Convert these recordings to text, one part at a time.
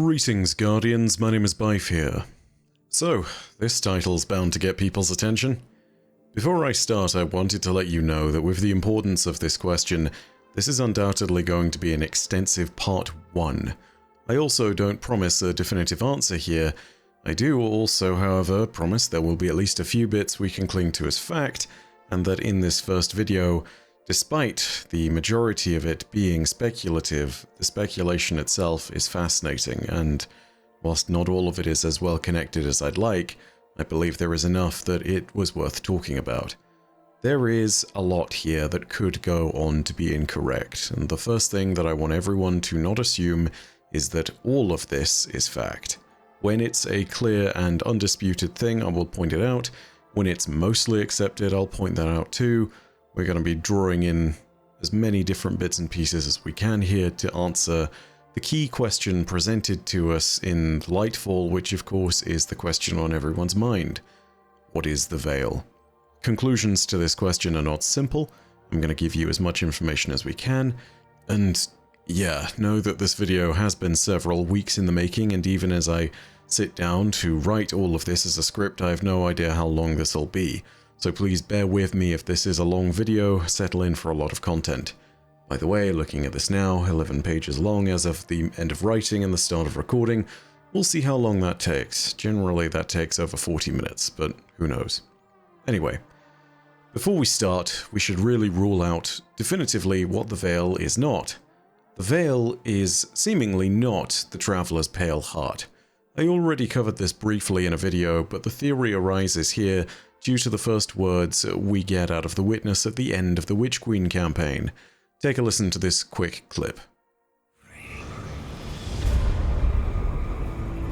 Greetings, Guardians, my name is Bife here. So, this title's bound to get people's attention. Before I start, I wanted to let you know that with the importance of this question, this is undoubtedly going to be an extensive part 1. I also don't promise a definitive answer here. I do also, however, promise there will be at least a few bits we can cling to as fact, and that in this first video, despite the majority of it being speculative, the speculation itself is fascinating, and whilst not all of it is as well connected as I'd like, I believe there is enough that it was worth talking about. There is a lot here that could go on to be incorrect, and the first thing that I want everyone to not assume is that all of this is fact. When it's a clear and undisputed thing, I will point it out. When it's mostly accepted, I'll point that out too. We're going to be drawing in as many different bits and pieces as we can here to answer the key question presented to us in Lightfall, which of course is the question on everyone's mind. What is the Veil? Conclusions to this question are not simple. I'm going to give you as much information as we can, and yeah, know that this video has been several weeks in the making, and even as I sit down to write all of this as a script, I have no idea how long this will be. So please bear with me if this is a long video, settle in for a lot of content. By the way, looking at this now, 11 pages long as of the end of writing and the start of recording. We'll see how long that takes. Generally that takes over 40 minutes, but who knows. Anyway, before we start, we should really rule out definitively what the Veil is not. The Veil is seemingly not the Traveler's Pale Heart. I already covered this briefly in a video, but the theory arises here due to the first words we get out of the Witness at the end of the Witch Queen campaign. Take a listen to this quick clip.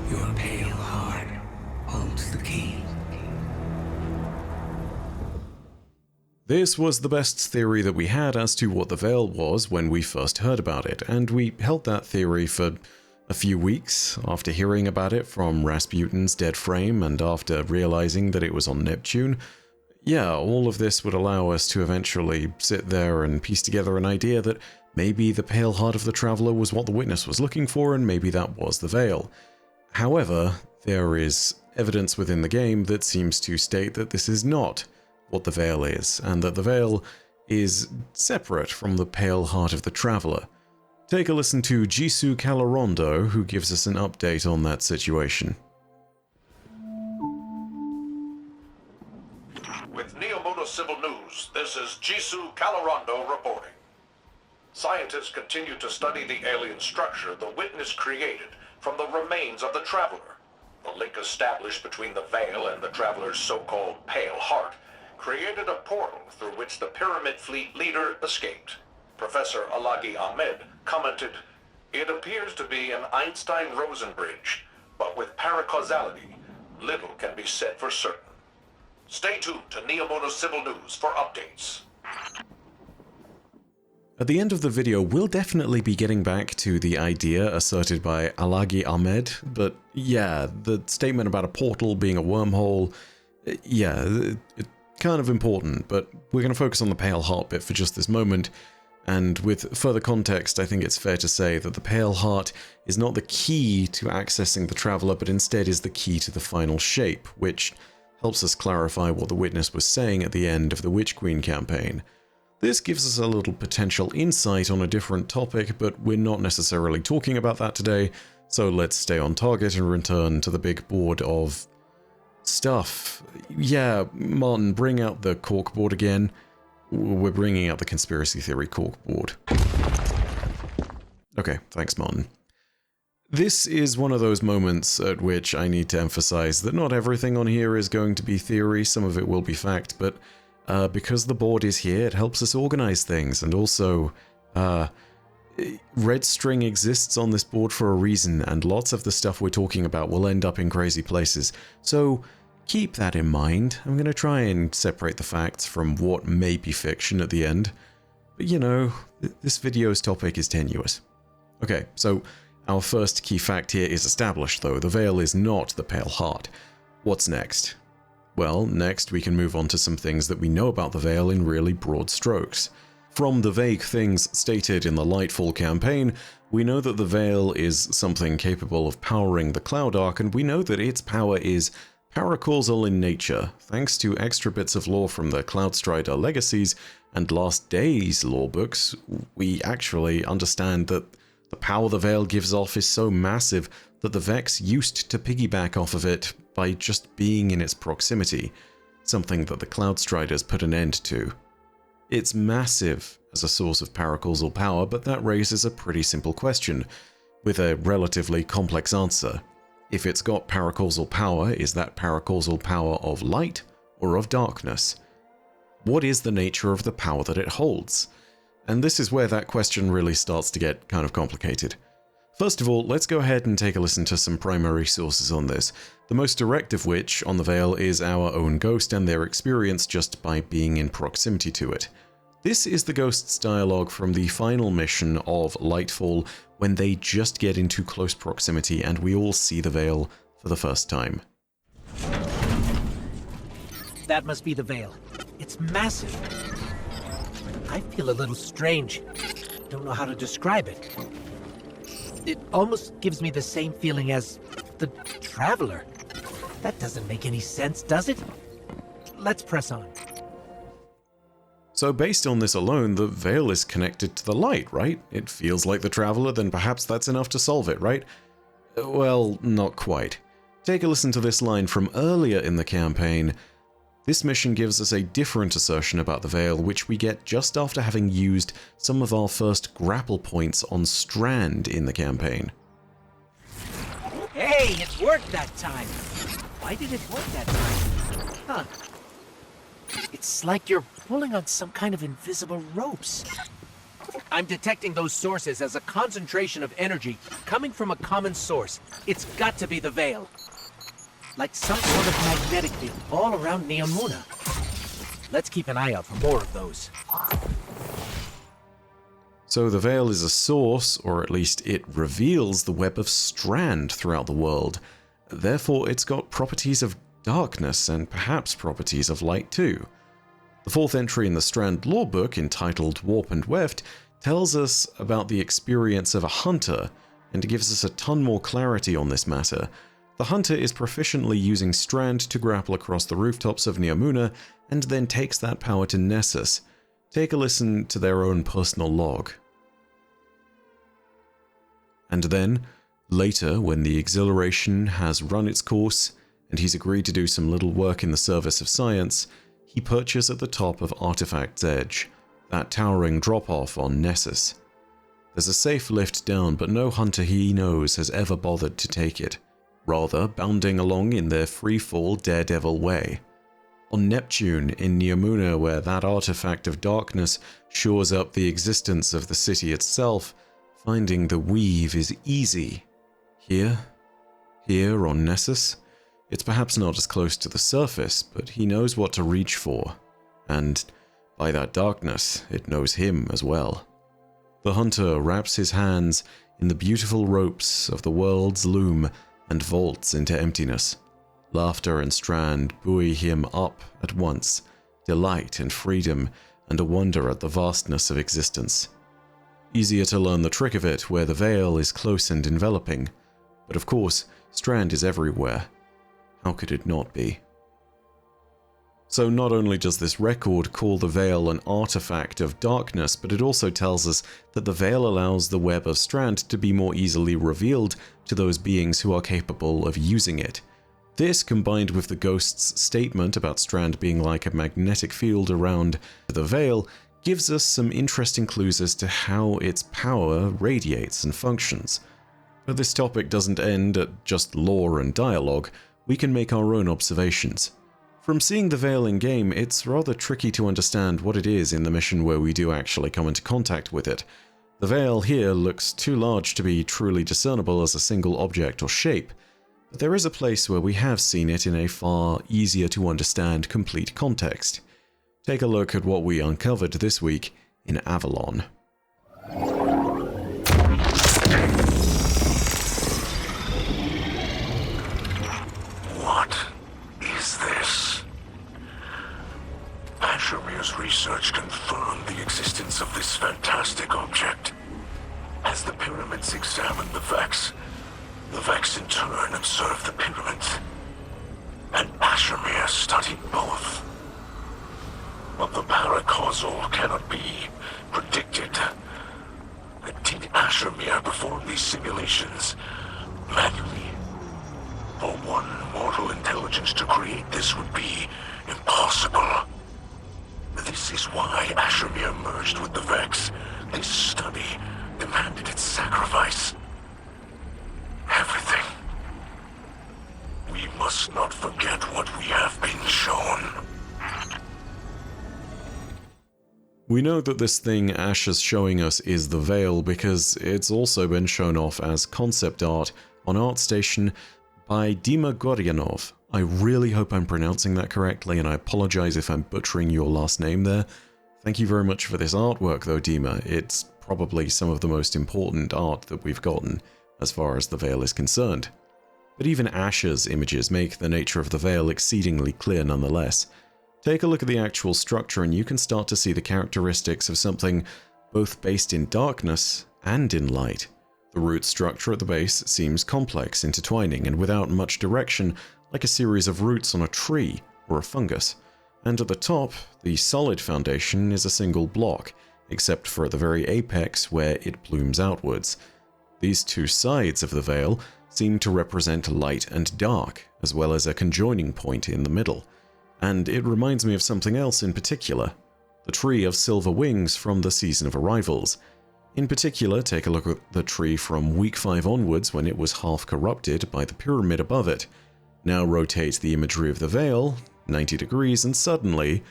Your pale heart holds the key. This was the best theory that we had as to what the Veil was when we first heard about it, and we held that theory for a few weeks after hearing about it from Rasputin's dead frame and after realizing that it was on Neptune. Yeah, all of this would allow us to eventually sit there and piece together an idea that maybe the Pale Heart of the Traveler was what the Witness was looking for, and maybe that was the Veil. However, there is evidence within the game that seems to state that this is not what the Veil is, and that the Veil is separate from the Pale Heart of the Traveler. Take a listen to Jisoo Calarondo, who gives us an update on that situation. With Neomono Civil News, this is Jisoo Calarondo reporting. Scientists continue to study the alien structure the Witness created from the remains of the Traveler. The link established between the Veil and the Traveler's so-called Pale Heart created a portal through which the Pyramid Fleet leader escaped. Professor Alagi Ahmed commented, "It appears to be an Einstein-Rosen bridge, but with paracausality, little can be said for certain." Stay tuned to Neomono Civil News for updates. At the end of the video, we'll definitely be getting back to the idea asserted by Alagi Ahmed, but yeah, the statement about a portal being a wormhole, yeah, it's kind of important, but we're going to focus on the Pale Heart bit for just this moment. And with further context, I think it's fair to say that the Pale Heart is not the key to accessing the Traveler, but instead is the key to the final shape, which helps us clarify what the Witness was saying at the end of the Witch Queen campaign. This gives us a little potential insight on a different topic, but we're not necessarily talking about that today, so let's stay on target and return to the big board of stuff. Yeah, Martin, bring out the corkboard again. We're bringing out the conspiracy theory corkboard. Okay, thanks, Martin. This is one of those moments at which I need to emphasize that not everything on here is going to be theory, some of it will be fact, but because the board is here, it helps us organize things, and also, red string exists on this board for a reason, and lots of the stuff we're talking about will end up in crazy places, so keep that in mind. I'm going to try and separate the facts from what may be fiction at the end. But you know, this video's topic is tenuous. Okay, so our first key fact here is established though. The Veil is not the Pale Heart. What's next? Well, next we can move on to some things that we know about the Veil in really broad strokes. From the vague things stated in the Lightfall campaign, we know that the Veil is something capable of powering the Cloud Ark, and we know that its power is paracausal in nature. Thanks to extra bits of lore from the Cloudstrider Legacies and Last Days lore books, we actually understand that the power the Veil gives off is so massive that the Vex used to piggyback off of it by just being in its proximity, something that the Cloudstriders put an end to. It's massive as a source of paracausal power, but that raises a pretty simple question, with a relatively complex answer. If it's got paracausal power, is that paracausal power of light or of darkness? What is the nature of the power that it holds? And this is where that question really starts to get kind of complicated. First of all, let's go ahead and take a listen to some primary sources on this, the most direct of which on the Veil is our own Ghost and their experience just by being in proximity to it. This is the Ghost's dialogue from the final mission of Lightfall, when they just get into close proximity and we all see the Veil for the first time. That must be the Veil. It's massive. I feel a little strange. Don't know how to describe it. It almost gives me the same feeling as the Traveler. That doesn't make any sense, does it? Let's press on. So based on this alone, the Veil is connected to the light, right? It feels like the Traveler, then perhaps that's enough to solve it, right? Well, not quite. Take a listen to this line from earlier in the campaign. This mission gives us a different assertion about the Veil, which we get just after having used some of our first grapple points on Strand in the campaign. Hey, it worked that time! Why did it work that time? Huh. It's like you're pulling on some kind of invisible ropes. I'm detecting those sources as a concentration of energy coming from a common source. It's got to be the Veil. Like some sort of magnetic field all around Neomuna. Let's keep an eye out for more of those. So the Veil is a source, or at least it reveals the web of Strand throughout the world. Therefore, it's got properties of darkness and perhaps properties of light too. The fourth entry in the Strand lore book, entitled Warp and Weft, tells us about the experience of a hunter and gives us a ton more clarity on this matter. The hunter is proficiently using Strand to grapple across the rooftops of Neomuna and then takes that power to Nessus. Take a listen to their own personal log. And then, later, when the exhilaration has run its course, and he's agreed to do some little work in the service of science, he perches at the top of Artifact's Edge, that towering drop-off on Nessus. There's a safe lift down, but no hunter he knows has ever bothered to take it, rather bounding along in their free-fall daredevil way. On Neptune, in Neomuna, where that artifact of darkness shores up the existence of the city itself, finding the weave is easy. Here on Nessus, it's perhaps not as close to the surface, but he knows what to reach for, and by that darkness, it knows him as well. The hunter wraps his hands in the beautiful ropes of the world's loom and vaults into emptiness. Laughter and Strand buoy him up at once, delight and freedom, and a wonder at the vastness of existence. Easier to learn the trick of it where the Veil is close and enveloping, but of course, Strand is everywhere. How could it not be? So not only does this record call the Veil an artifact of darkness, but it also tells us that the Veil allows the web of Strand to be more easily revealed to those beings who are capable of using it. This, combined with the Ghost's statement about Strand being like a magnetic field around the Veil, gives us some interesting clues as to how its power radiates and functions. But this topic doesn't end at just lore and dialogue. We can make our own observations. From seeing the Veil in game, it's rather tricky to understand what it is in the mission where we do actually come into contact with it. The Veil here looks too large to be truly discernible as a single object or shape, but there is a place where we have seen it in a far easier to understand complete context. Take a look at what we uncovered this week in Avalon. What is this? Ashemir's research confirmed the existence of this fantastic object. As the pyramids examined the Vex in turn observed the pyramids. And Ashermere studied both. But the paracausal cannot be predicted. Did Ashermere perform these simulations manually? For one mortal intelligence to create this would be impossible. This is why Ashermere merged with the Vex. This study demanded its sacrifice. Everything. We must not forget what we have been shown. We know that this thing Ash is showing us is the Veil because it's also been shown off as concept art on ArtStation by Dima Goryanov. I really hope I'm pronouncing that correctly, and I apologize if I'm butchering your last name there. Thank you very much for this artwork though, Dima. It's probably some of the most important art that we've gotten as far as the Veil is concerned. But even Ash's images make the nature of the Veil exceedingly clear nonetheless. Take a look at the actual structure and you can start to see the characteristics of something both based in darkness and in light. The root structure at the base seems complex, intertwining, and without much direction, like a series of roots on a tree or a fungus. And at the top, the solid foundation is a single block, except for at the very apex where it blooms outwards. These two sides of the Veil seem to represent light and dark, as well as a conjoining point in the middle. And it reminds me of something else in particular, the Tree of Silver Wings from the Season of Arrivals. In particular, take a look at the tree from week 5 onwards when it was half corrupted by the pyramid above it. Now rotate the imagery of the Veil 90 degrees and suddenly,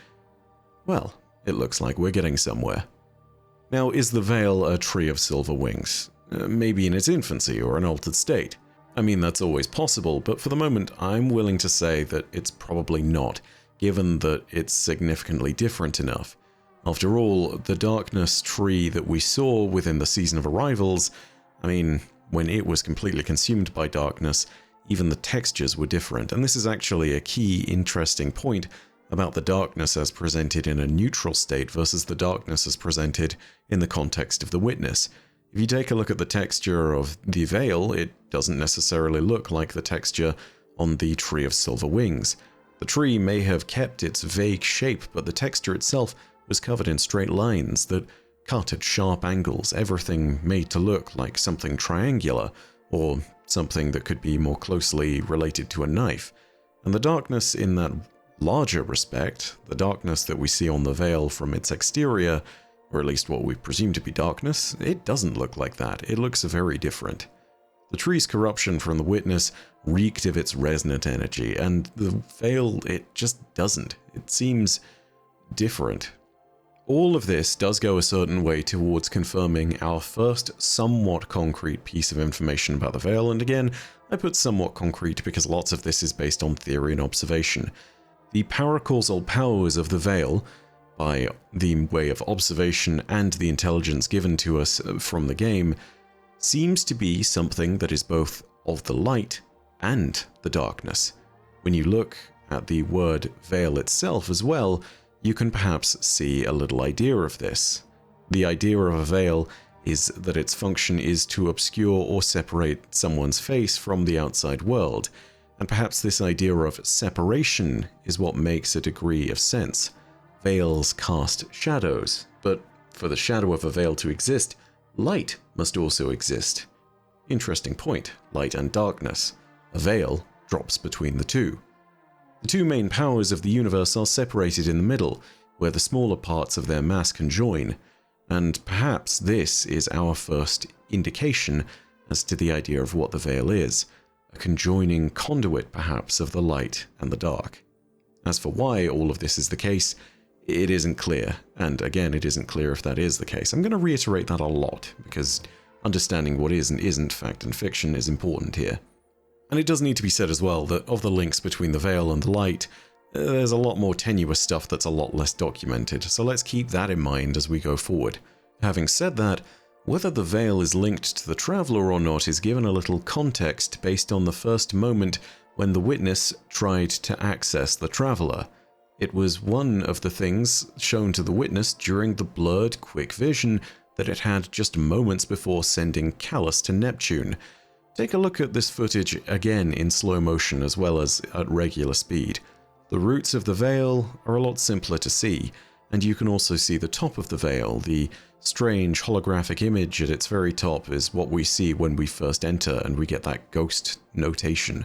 well, it looks like we're getting somewhere. Now, is the Veil a Tree of Silver Wings? Maybe in its infancy or an altered state. I mean, that's always possible, but for the moment I'm willing to say that it's probably not, given that it's significantly different enough. After all, the darkness tree that we saw within the Season of Arrivals, I mean, when it was completely consumed by darkness, even the textures were different, and this is actually a key interesting point about the darkness as presented in a neutral state versus the darkness as presented in the context of the Witness. If you take a look at the texture of the Veil, it doesn't necessarily look like the texture on the Tree of Silver Wings. The tree may have kept its vague shape, but the texture itself was covered in straight lines that cut at sharp angles, everything made to look like something triangular, or something that could be more closely related to a knife. And the darkness in that larger respect, the darkness that we see on the Veil from its exterior, or at least what we presume to be darkness, it doesn't look like that. It looks very different. The tree's corruption from the Witness reeked of its resonant energy, and the Veil, it just doesn't. It seems different. All of this does go a certain way towards confirming our first somewhat concrete piece of information about the Veil, and again, I put somewhat concrete because lots of this is based on theory and observation. The paracausal powers of the Veil, by the way of observation and the intelligence given to us from the game, seems to be something that is both of the light and the darkness. When you look at the word Veil itself as well, you can perhaps see a little idea of this. The idea of a veil is that its function is to obscure or separate someone's face from the outside world, and perhaps this idea of separation is what makes a degree of sense. Veils cast shadows, but for the shadow of a veil to exist, light must also exist. Interesting point, light and darkness. A veil drops between the two. The two main powers of the universe are separated in the middle, where the smaller parts of their mass conjoin, and perhaps this is our first indication as to the idea of what the veil is, a conjoining conduit perhaps of the light and the dark. As for why all of this is the case, it isn't clear, and again, it isn't clear if that is the case. I'm going to reiterate that a lot, because understanding what is and isn't fact and fiction is important here. And it does need to be said as well that of the links between the veil and the light, there's a lot more tenuous stuff that's a lot less documented, so let's keep that in mind as we go forward. Having said that, whether the veil is linked to the Traveler or not is given a little context based on the first moment when the Witness tried to access the Traveler. It was one of the things shown to the witness during the blurred, quick vision that it had just moments before sending Callus to Neptune. Take a look at this footage again in slow motion as well as at regular speed. The roots of the veil are a lot simpler to see, and you can also see the top of the veil. The strange holographic image at its very top is what we see when we first enter, and we get that ghost notation.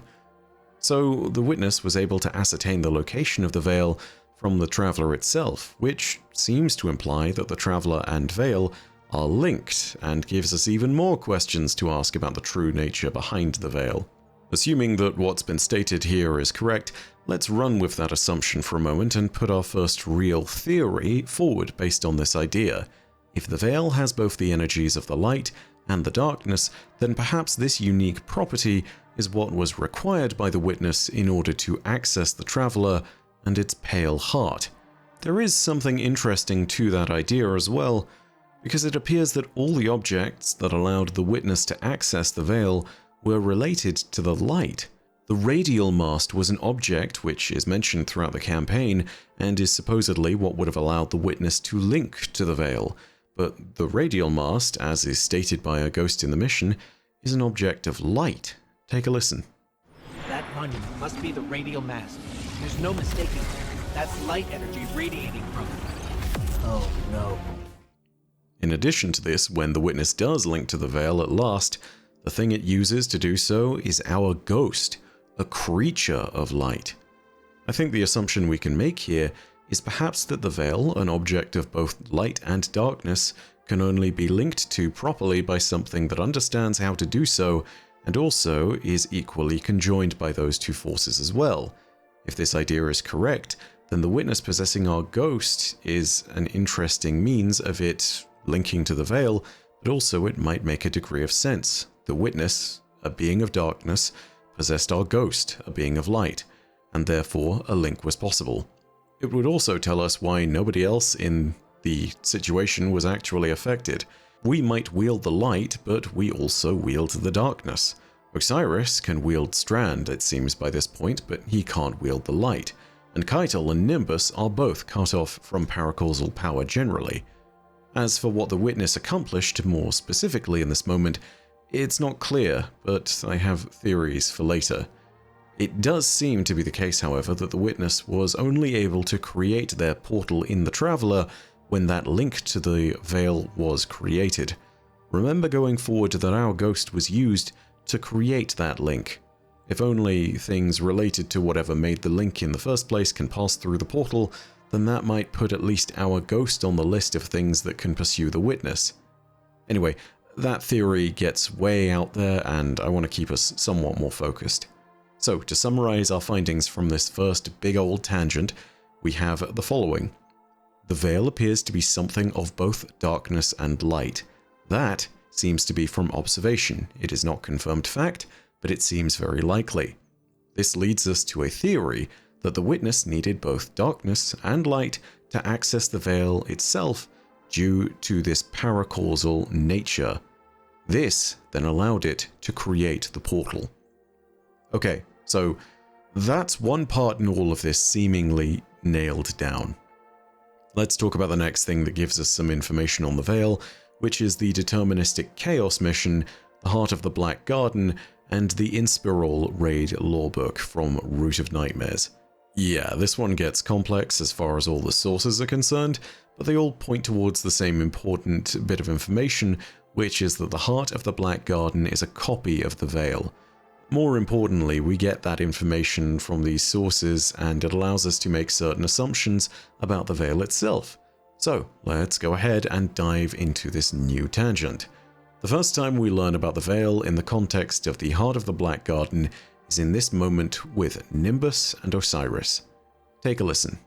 So the witness was able to ascertain the location of the veil from the Traveler itself, which seems to imply that the Traveler and veil are linked, and gives us even more questions to ask about the true nature behind the veil. Assuming that what's been stated here is correct, let's run with that assumption for a moment and put our first real theory forward based on this idea. If the veil has both the energies of the light and the darkness, then perhaps this unique property is what was required by the witness in order to access the Traveler and its pale heart. There is something interesting to that idea as well, because it appears that all the objects that allowed the witness to access the veil were related to the light. The radial mast was an object which is mentioned throughout the campaign and is supposedly what would have allowed the witness to link to the veil, but the radial mast, as is stated by a ghost in the mission, is an object of light. Take a listen. That monument must be the radial mast. There's no mistaking it. That's light energy radiating from it. Oh no. In addition to this, when the witness does link to the veil at last, the thing it uses to do so is our ghost, a creature of light. I think the assumption we can make here is perhaps that the veil, an object of both light and darkness, can only be linked to properly by something that understands how to do so, and also is equally conjoined by those two forces as well. If this idea is correct, then the witness possessing our ghost is an interesting means of it linking to the veil, but also it might make a degree of sense. The witness, a being of darkness, possessed our ghost, a being of light, and therefore a link was possible. It would also tell us why nobody else in the situation was actually affected. We might wield the light, but we also wield the darkness. Osiris can wield Strand, it seems by this point, but he can't wield the light, and Keitel and Nimbus are both cut off from paracausal power generally. As for what the witness accomplished more specifically in this moment, it's not clear, but I have theories for later. It does seem to be the case, however, that the witness was only able to create their portal in the Traveler when that link to the veil was created. Remember going forward that our ghost was used to create that link. If only things related to whatever made the link in the first place can pass through the portal, then that might put at least our ghost on the list of things that can pursue the witness. Anyway, that theory gets way out there, and I want to keep us somewhat more focused. So, to summarize our findings from this first big old tangent, we have the following. The veil appears to be something of both darkness and light. That seems to be from observation. It is not confirmed fact, but it seems very likely. This leads us to a theory that the witness needed both darkness and light to access the veil itself due to this paracausal nature. This then allowed it to create the portal. Okay, so that's one part in all of this seemingly nailed down. Let's talk about the next thing that gives us some information on the veil, which is the deterministic chaos mission, the Heart of the Black Garden, and the Inspiral raid lorebook from Root of Nightmares. Yeah, this one gets complex as far as all the sources are concerned, but they all point towards the same important bit of information, which is that the Heart of the Black Garden is a copy of the veil. More importantly, we get that information from these sources, and it allows us to make certain assumptions about the veil itself. So, let's go ahead and dive into this new tangent. The first time we learn about the veil in the context of the Heart of the Black Garden is in this moment with Nimbus and Osiris. Take a listen.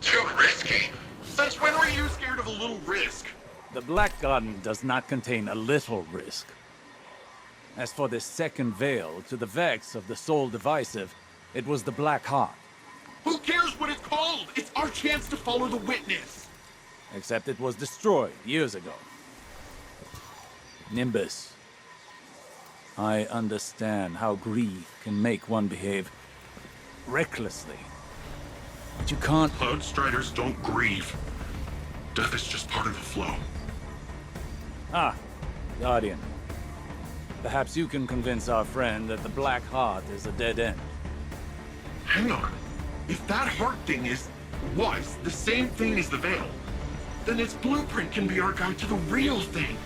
Too risky. Since when were you scared of a little risk? The Black Garden does not contain a little risk. As for this second veil, to the vex of the Soul Divisive, it was the Black Heart. Who cares what it's called? It's our chance to follow the witness. Except it was destroyed years ago. Nimbus. I understand how grief can make one behave recklessly. But you can't... Cloud Striders don't grieve. Death is just part of the flow. Ah, Guardian. Perhaps you can convince our friend that the Black Heart is a dead end. Hang on. If that heart thing was the same thing as the Veil, then its blueprint can be our guide to the real thing.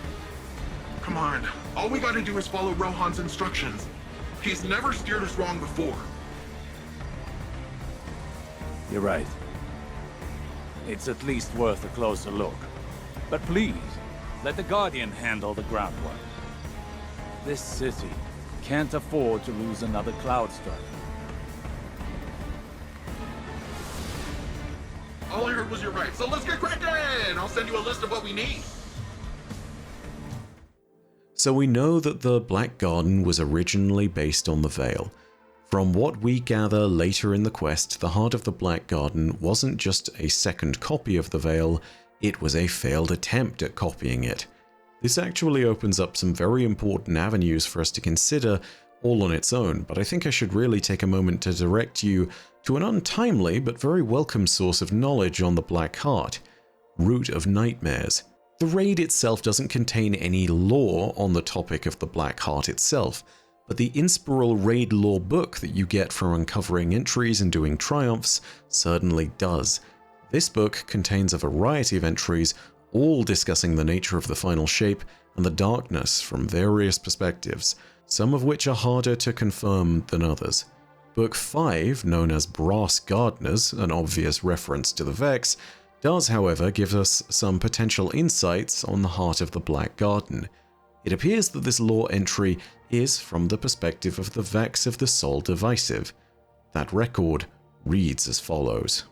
Come on. All we gotta do is follow Rohan's instructions. He's never steered us wrong before. You're right. It's at least worth a closer look. But please, let the Guardian handle the groundwork. This city can't afford to lose another Cloud Strider. All I heard was you're right, so let's get cracking! I'll send you a list of what we need. So we know that the Black Garden was originally based on the Veil. From what we gather later in the quest, the Heart of the Black Garden wasn't just a second copy of the Veil, it was a failed attempt at copying it. This actually opens up some very important avenues for us to consider all on its own, but I think I should really take a moment to direct you to an untimely but very welcome source of knowledge on the Black Heart, Root of Nightmares. The raid itself doesn't contain any lore on the topic of the Black Heart itself, but the Inspiral Raid lore book that you get from uncovering entries and doing triumphs certainly does. This book contains a variety of entries, all discussing the nature of the final shape and the darkness from various perspectives, some of which are harder to confirm than others. Book 5, known as Brass Gardeners, an obvious reference to the Vex, does however give us some potential insights on the heart of the Black Garden. It appears that this lore entry is from the perspective of the Vex of the Soul Divisive. That record reads as follows.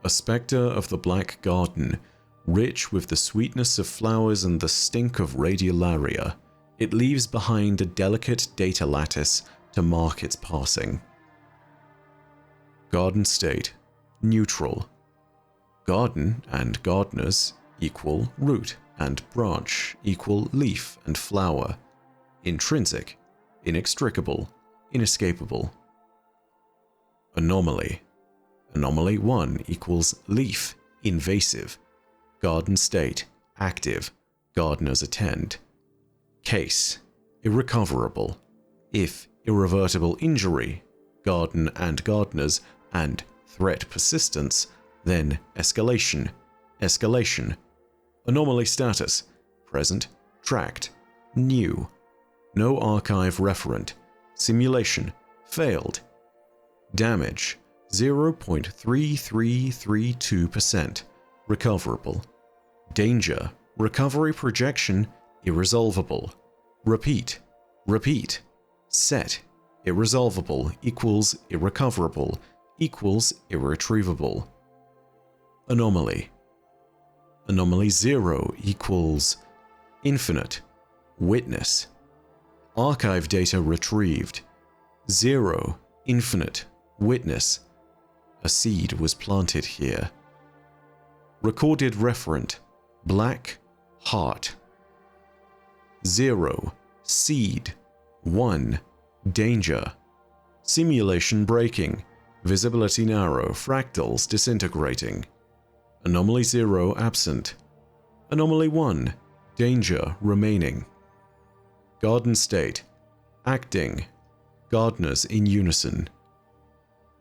A spectre of the Black Garden, rich with the sweetness of flowers and the stink of radiolaria, it leaves behind a delicate data lattice to mark its passing. Garden state, neutral. Garden and gardeners equal root, and branch equal leaf and flower. Intrinsic, inextricable, inescapable. Anomaly. Anomaly 1 equals leaf, invasive. Garden state, active, gardeners attend. Case, irrecoverable. If irrevertible injury, garden and gardeners, and threat persistence, then escalation, escalation. Anomaly status, present, tracked, new. No archive referent. Simulation, failed. Damage, 0.3332%. Recoverable. Danger, recovery projection, irresolvable. Repeat, repeat. Set, irresolvable equals irrecoverable equals irretrievable. Anomaly. Anomaly 0 equals infinite. Witness. Archive data retrieved. 0, infinite. Witness. A seed was planted here. Recorded referent. Black Heart. 0, seed. 1, danger. Simulation breaking. Visibility narrow. Fractals disintegrating. Anomaly 0 absent. Anomaly 1, danger remaining. Garden state, acting. Gardeners in unison.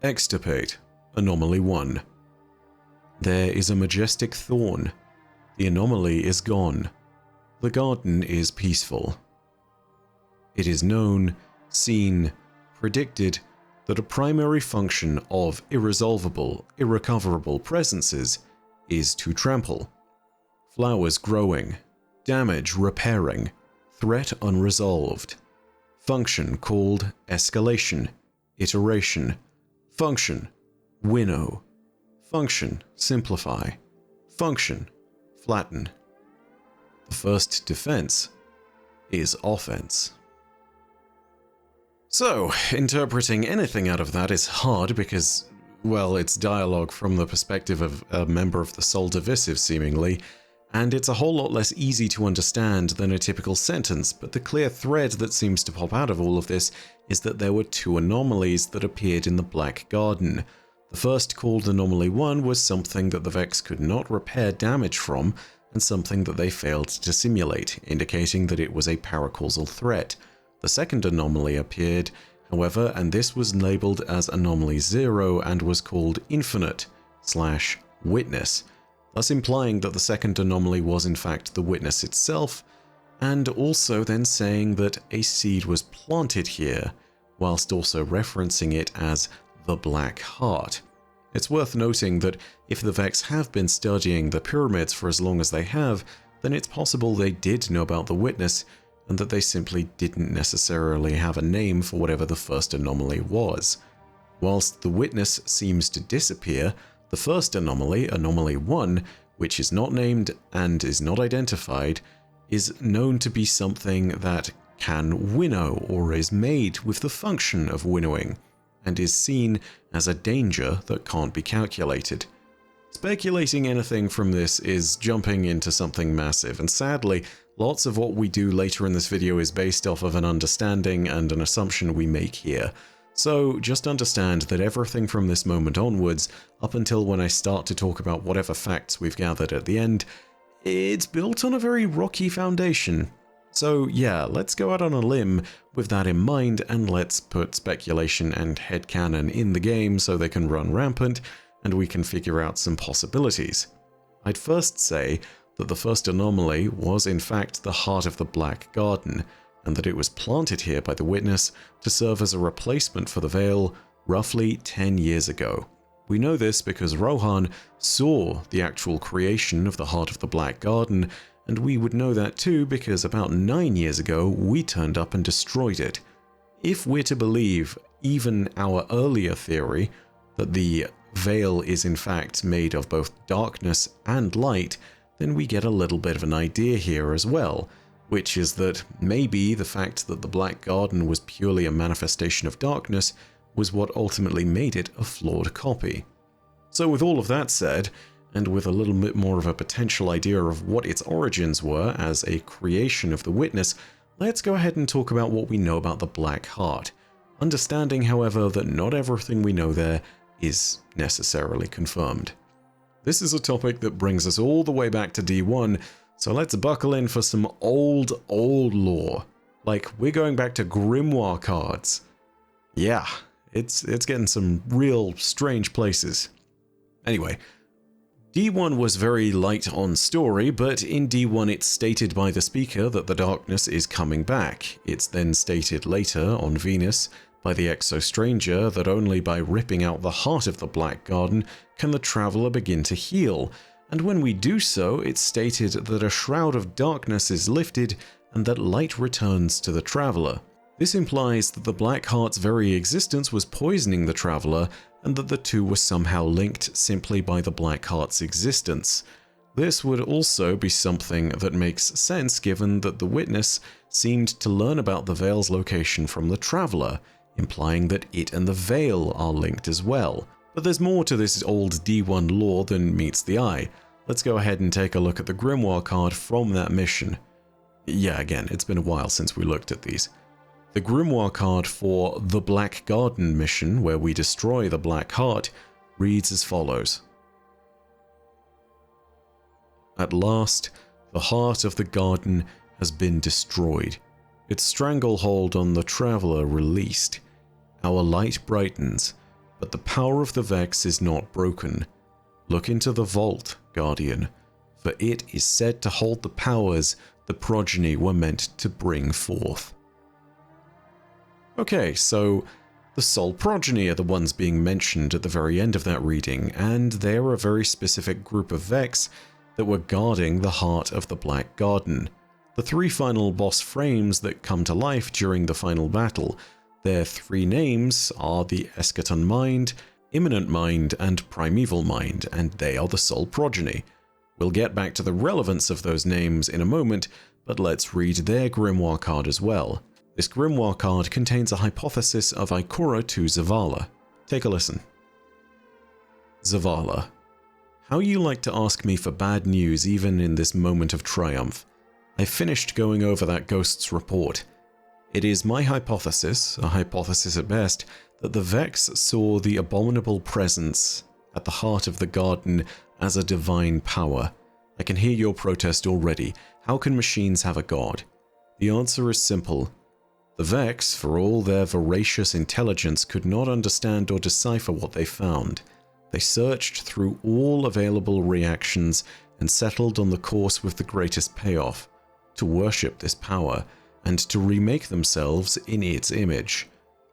Extirpate, anomaly 1. There is a majestic thorn. The anomaly is gone. The garden is peaceful. It is known, seen, predicted that a primary function of irresolvable, irrecoverable presences is to trample. Flowers growing. Damage repairing. Threat unresolved. Function called escalation. Iteration. Function winnow. Function simplify. Function flatten. The first defense is offense. So, interpreting anything out of that is hard because, well, it's dialogue from the perspective of a member of the Soul Divisive, seemingly, And it's a whole lot less easy to understand than a typical sentence, but the clear thread that seems to pop out of all of this is that there were two anomalies that appeared in the Black Garden. The first, called Anomaly 1, was something that the Vex could not repair damage from, and something that they failed to simulate, indicating that it was a paracausal threat. The second anomaly appeared, however, and this was labeled as Anomaly 0 and was called Infinite/Witness, thus implying that the second anomaly was in fact the Witness itself, and also then saying that a seed was planted here, whilst also referencing it as the Black Heart. It's worth noting that if the Vex have been studying the pyramids for as long as they have, then it's possible they did know about the Witness, and that they simply didn't necessarily have a name for whatever the first anomaly was. Whilst the Witness seems to disappear, the first anomaly, Anomaly 1, which is not named and is not identified, is known to be something that can winnow or is made with the function of winnowing, and is seen as a danger that can't be calculated. Speculating anything from this is jumping into something massive, and sadly, lots of what we do later in this video is based off of an understanding and an assumption we make here. So just understand that everything from this moment onwards, up until when I start to talk about whatever facts we've gathered at the end, it's built on a very rocky foundation. So yeah, let's go out on a limb with that in mind, and let's put speculation and headcanon in the game so they can run rampant, and we can figure out some possibilities. I'd first say that the first anomaly was in fact the heart of the Black Garden, and that it was planted here by the Witness to serve as a replacement for the Veil roughly 10 years ago. We know this because Rohan saw the actual creation of the heart of the Black Garden, and we would know that too because about 9 years ago we turned up and destroyed it. If we're to believe even our earlier theory that the Veil is in fact made of both darkness and light, then we get a little bit of an idea here as well, which is that maybe the fact that the Black Garden was purely a manifestation of darkness was what ultimately made it a flawed copy. So with all of that said, and with a little bit more of a potential idea of what its origins were as a creation of the Witness, let's go ahead and talk about what we know about the Black Heart, understanding, however, that not everything we know there is necessarily confirmed. This is a topic that brings us all the way back to D1, so let's buckle in for some old lore. Like, we're going back to Grimoire cards. Yeah, it's getting some real strange places. Anyway, D1 was very light on story, but in D1 it's stated by the speaker that the darkness is coming back. It's then stated later on Venus by the Exo-Stranger that only by ripping out the heart of the Black Garden can the Traveler begin to heal, and when we do so, it's stated that a shroud of darkness is lifted and that light returns to the Traveler. This implies that the Black Heart's very existence was poisoning the Traveler, and that the two were somehow linked simply by the Black Heart's existence. This would also be something that makes sense given that the Witness seemed to learn about the Veil's location from the Traveler, implying that it and the Veil are linked as well. But there's more to this old D1 lore than meets the eye. Let's go ahead and take a look at the Grimoire card from that mission. Yeah, again, it's been a while since we looked at these. The Grimoire card for the Black Garden mission, where we destroy the Black Heart, reads as follows. At last, the heart of the garden has been destroyed, its stranglehold on the Traveler released. Our light brightens, but the power of the Vex is not broken. Look into the vault, Guardian, for it is said to hold the powers the progeny were meant to bring forth. Okay, so the Soul Progeny are the ones being mentioned at the very end of that reading, and they're a very specific group of Vex that were guarding the heart of the Black Garden. The three final boss frames that come to life during the final battle, their three names are the Eschaton Mind, Immanent Mind, and Primeval Mind, and they are the Soul Progeny. We'll get back to the relevance of those names in a moment, but let's read their Grimoire card as well. This Grimoire card contains a hypothesis of Ikora to Zavala. Take a listen. Zavala. How you like to ask me for bad news even in this moment of triumph? I finished going over that Ghost's report. It is my hypothesis, a hypothesis at best, that the Vex saw the abominable presence at the heart of the garden as a divine power. I can hear your protest already. How can machines have a god? The answer is simple. The Vex, for all their voracious intelligence, could not understand or decipher what they found. They searched through all available reactions and settled on the course with the greatest payoff, to worship this power and to remake themselves in its image.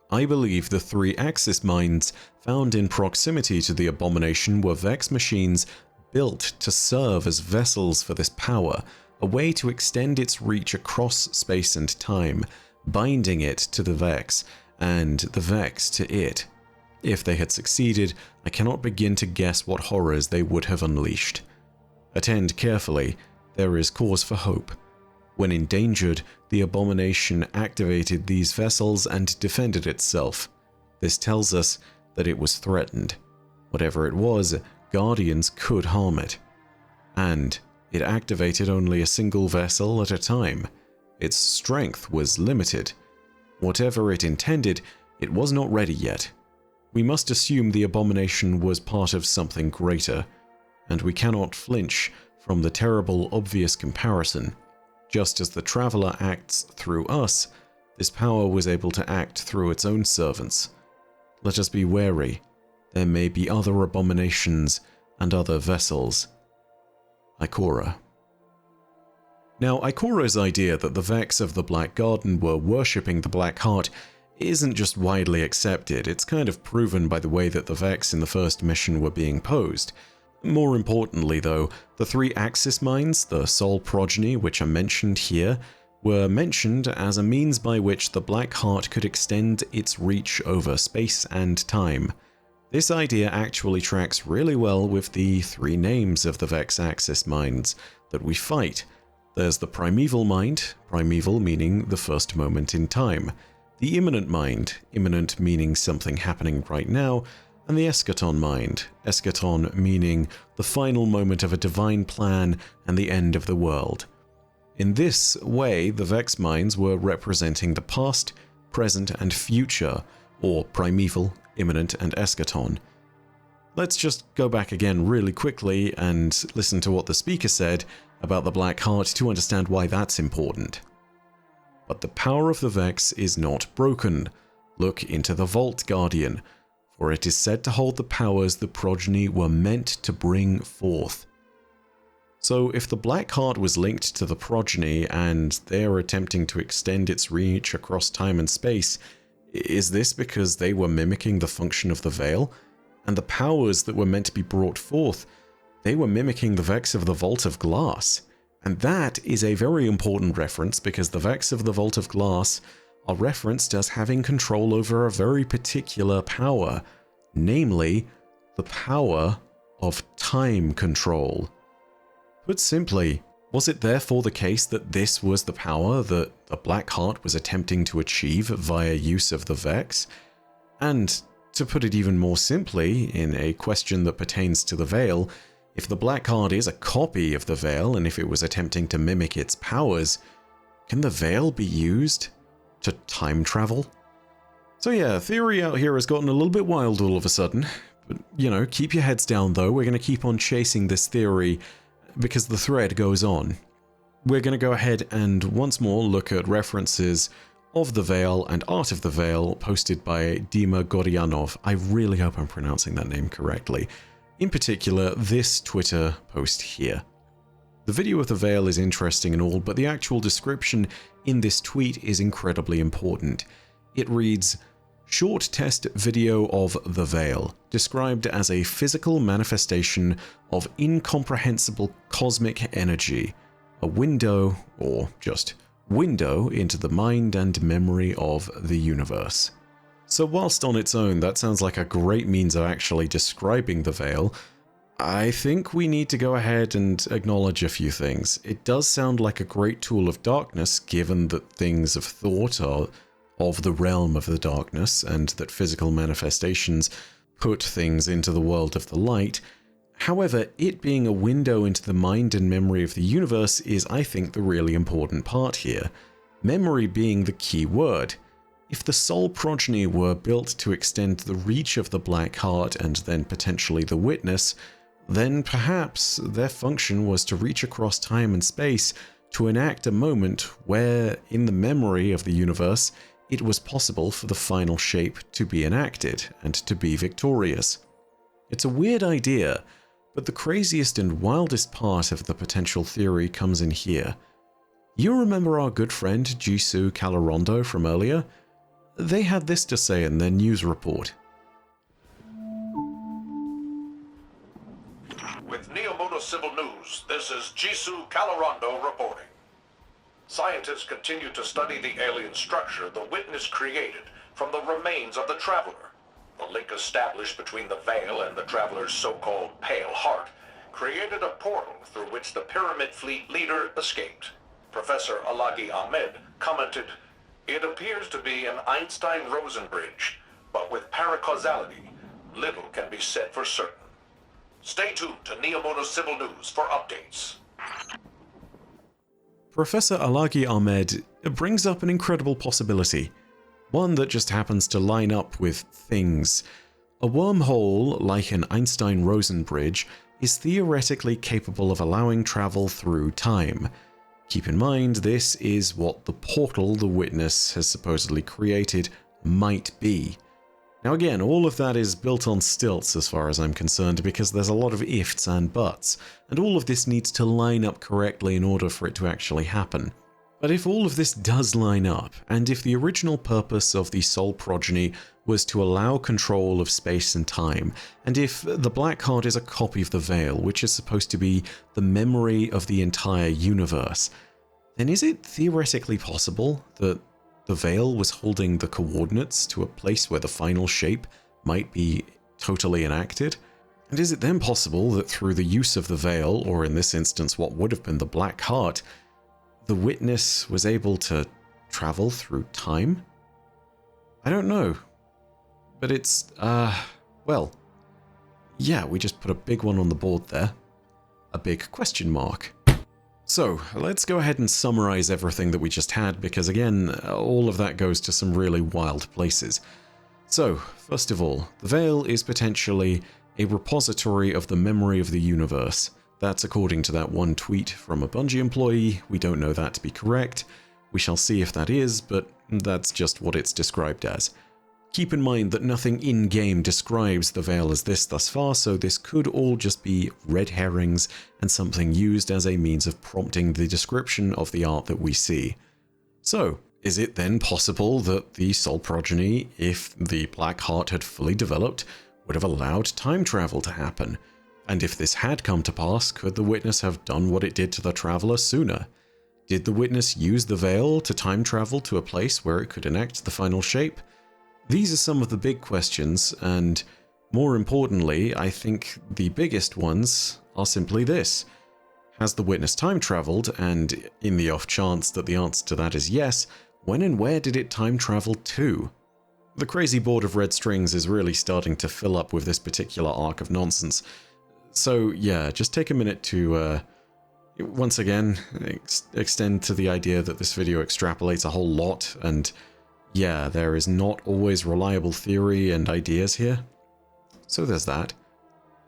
I believe the 3 Axis mines found in proximity to the abomination were Vex machines built to serve as vessels for this power, a way to extend its reach across space and time, binding it to the Vex, and the Vex to it. If they had succeeded, I cannot begin to guess what horrors they would have unleashed. Attend carefully, there is cause for hope. When endangered, the abomination activated these vessels and defended itself. This tells us that it was threatened. Whatever it was, Guardians could harm it. And it activated only a single vessel at a time. Its strength was limited. Whatever it intended, it was not ready yet. We must assume the abomination was part of something greater, and we cannot flinch from the terrible obvious comparison. Just as the Traveler acts through us, this power was able to act through its own servants. Let us be wary. There may be other abominations and other vessels. Ikora. Now, Ikora's idea that the Vex of the Black Garden were worshipping the Black Heart isn't just widely accepted, it's kind of proven by the way that the Vex in the first mission were being posed. More importantly though, the 3 Axis mines, the Sol progeny which are mentioned here, were mentioned as a means by which the Black Heart could extend its reach over space and time. This idea actually tracks really well with the 3 names of the Vex Axis mines that we fight. There's the Primeval Mind, primeval meaning the first moment in time, the Immanent Mind, immanent meaning something happening right now, and the Eschaton Mind, eschaton meaning the final moment of a divine plan and the end of the world. In this way, the Vex Minds were representing the past, present, and future, or primeval, immanent, and eschaton. Let's just go back again really quickly and listen to what the speaker said about the Black Heart to understand why that's important. But the power of the Vex is not broken. Look into the Vault, Guardian, for it is said to hold the powers the progeny were meant to bring forth. So if the Black Heart was linked to the progeny and they're attempting to extend its reach across time and space, is this because they were mimicking the function of the Veil? And the powers that were meant to be brought forth, they were mimicking the Vex of the Vault of Glass. And that is a very important reference because the Vex of the Vault of Glass are referenced as having control over a very particular power, namely, the power of time control. Put simply, was it therefore the case that this was the power that the Black Heart was attempting to achieve via use of the Vex? And to put it even more simply, in a question that pertains to the Veil, if the Black Heart is a copy of the Veil and if it was attempting to mimic its powers, can the Veil be used to time travel? So yeah, theory out here has gotten a little bit wild all of a sudden. But, you know, keep your heads down though. We're going to keep on chasing this theory because the thread goes on. We're going to go ahead and once more look at references of the Veil and Art of the Veil posted by Dima Goryanov. I really hope I'm pronouncing that name correctly. In particular, this Twitter post here. The video of the Veil is interesting and all, but the actual description in this tweet is incredibly important. It reads, "Short test video of the Veil, described as a physical manifestation of incomprehensible cosmic energy, a window, or just window, into the mind and memory of the universe." So whilst on its own that sounds like a great means of actually describing the Veil, I think we need to go ahead and acknowledge a few things. It does sound like a great tool of darkness, given that things of thought are of the realm of the darkness, and that physical manifestations put things into the world of the light, However, it being a window into the mind and memory of the universe is, I think, the really important part here. Memory being the key word. If the Soul Progeny were built to extend the reach of the Black Heart and then potentially the Witness, then perhaps their function was to reach across time and space to enact a moment where, in the memory of the universe, it was possible for the final shape to be enacted and to be victorious. It's a weird idea, but the craziest and wildest part of the potential theory comes in here. You remember our good friend Jisoo Calorondo from earlier? They had this to say in their news report. With Neomono Civil News, this is Jisoo Calorondo reporting. Scientists continue to study the alien structure the Witness created from the remains of the Traveler. The link established between the Veil and the Traveler's so-called Pale Heart created a portal through which the Pyramid Fleet leader escaped. Professor Alagi Ahmed commented, "It appears to be an Einstein-Rosen bridge, but with paracausality, little can be said for certain." Stay tuned to Neomono Civil News for updates. Professor Alagi Ahmed brings up an incredible possibility, one that just happens to line up with things. A wormhole, like an Einstein-Rosen bridge, is theoretically capable of allowing travel through time. Keep in mind, this is what the portal the Witness has supposedly created might be. Now again, all of that is built on stilts as far as I'm concerned, because there's a lot of ifs and buts, and all of this needs to line up correctly in order for it to actually happen. But if all of this does line up, and if the original purpose of the Soul Progeny was to allow control of space and time, and if the Black Heart is a copy of the Veil, which is supposed to be the memory of the entire universe, then is it theoretically possible that the Veil was holding the coordinates to a place where the final shape might be totally enacted? And is it then possible that through the use of the Veil, or in this instance what would have been the Black Heart, the Witness was able to travel through time? I don't know. But it's, well, yeah, we just put a big one on the board there. A big question mark. So, let's go ahead and summarize everything that we just had, because again, all of that goes to some really wild places. So, first of all, the Veil is potentially a repository of the memory of the universe. That's according to that one tweet from a Bungie employee. We don't know that to be correct. We shall see if that is, but that's just what it's described as. Keep in mind that nothing in-game describes the Veil as this thus far, so this could all just be red herrings and something used as a means of prompting the description of the art that we see. So, is it then possible that the Soul Progeny, if the Black Heart had fully developed, would have allowed time travel to happen? And if this had come to pass, could the Witness have done what it did to the Traveler sooner? Did the Witness use the Veil to time travel to a place where it could enact the final shape? These are some of the big questions, and more importantly, I think the biggest ones are simply this. Has the Witness time traveled, and in the off chance that the answer to that is yes, when and where did it time travel to? The crazy board of red strings is really starting to fill up with this particular arc of nonsense. So yeah, just take a minute to, once again, extend to the idea that this video extrapolates a whole lot, and yeah, there is not always reliable theory and ideas here. So there's that.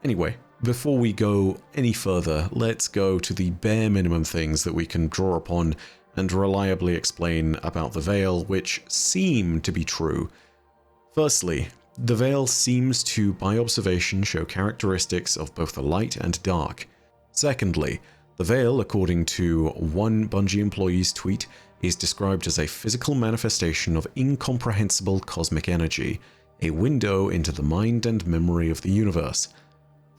Anyway, before we go any further, let's go to the bare minimum things that we can draw upon and reliably explain about the Veil, which seem to be true. Firstly, the Veil seems to, by observation, show characteristics of both the light and dark. Secondly, the Veil, according to one Bungie employee's tweet, is described as a physical manifestation of incomprehensible cosmic energy, a window into the mind and memory of the universe.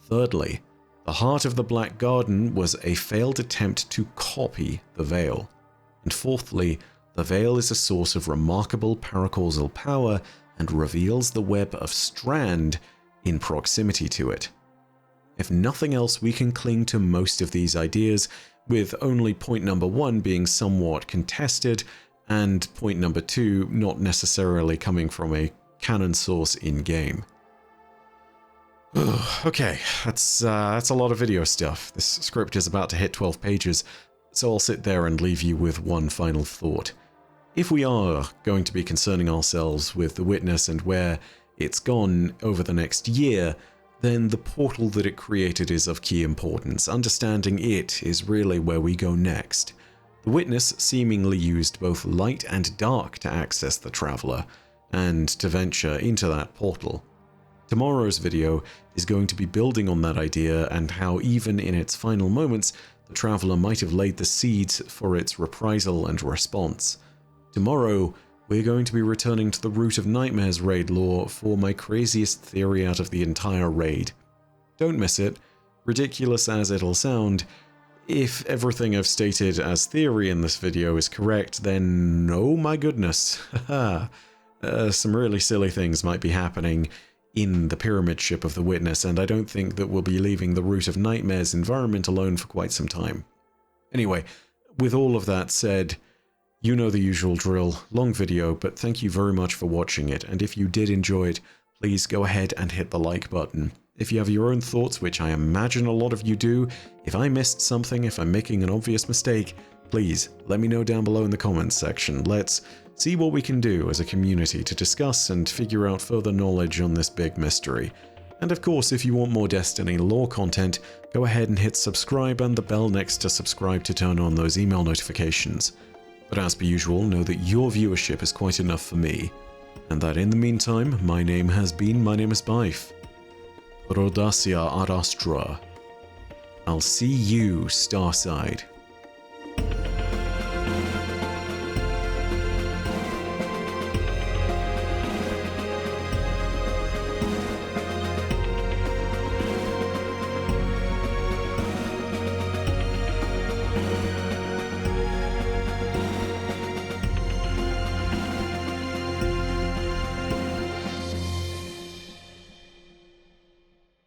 Thirdly, the heart of the Black Garden was a failed attempt to copy the Veil. And fourthly, the Veil is a source of remarkable paracausal power and reveals the web of Strand in proximity to it. If nothing else, we can cling to most of these ideas, with only point number 1 being somewhat contested, and point number 2 not necessarily coming from a canon source in-game. Okay, that's a lot of video stuff. This script is about to hit 12 pages, so I'll sit there and leave you with one final thought. If we are going to be concerning ourselves with the Witness and where it's gone over the next year, then the portal that it created is of key importance. Understanding it is really where we go next. The Witness seemingly used both light and dark to access the Traveler, and to venture into that portal. Tomorrow's video is going to be building on that idea and how even in its final moments, the Traveler might have laid the seeds for its reprisal and response. Tomorrow, we're going to be returning to the Root of Nightmares raid lore for my craziest theory out of the entire raid. Don't miss it, ridiculous as it'll sound. If everything I've stated as theory in this video is correct, then oh my goodness, some really silly things might be happening in the pyramid ship of the Witness, and I don't think that we'll be leaving the Root of Nightmares environment alone for quite some time. Anyway, with all of that said, you know the usual drill. Long video, but thank you very much for watching it, and if you did enjoy it, please go ahead and hit the like button. If you have your own thoughts, which I imagine a lot of you do, if I missed something, if I'm making an obvious mistake, please let me know down below in the comments section. Let's see what we can do as a community to discuss and figure out further knowledge on this big mystery. And of course, if you want more Destiny lore content, go ahead and hit subscribe and the bell next to subscribe to turn on those email notifications. But as per usual, know that your viewership is quite enough for me, and that in the meantime, my name is Bife. Rodacia ad Astra. I'll see you, Starside.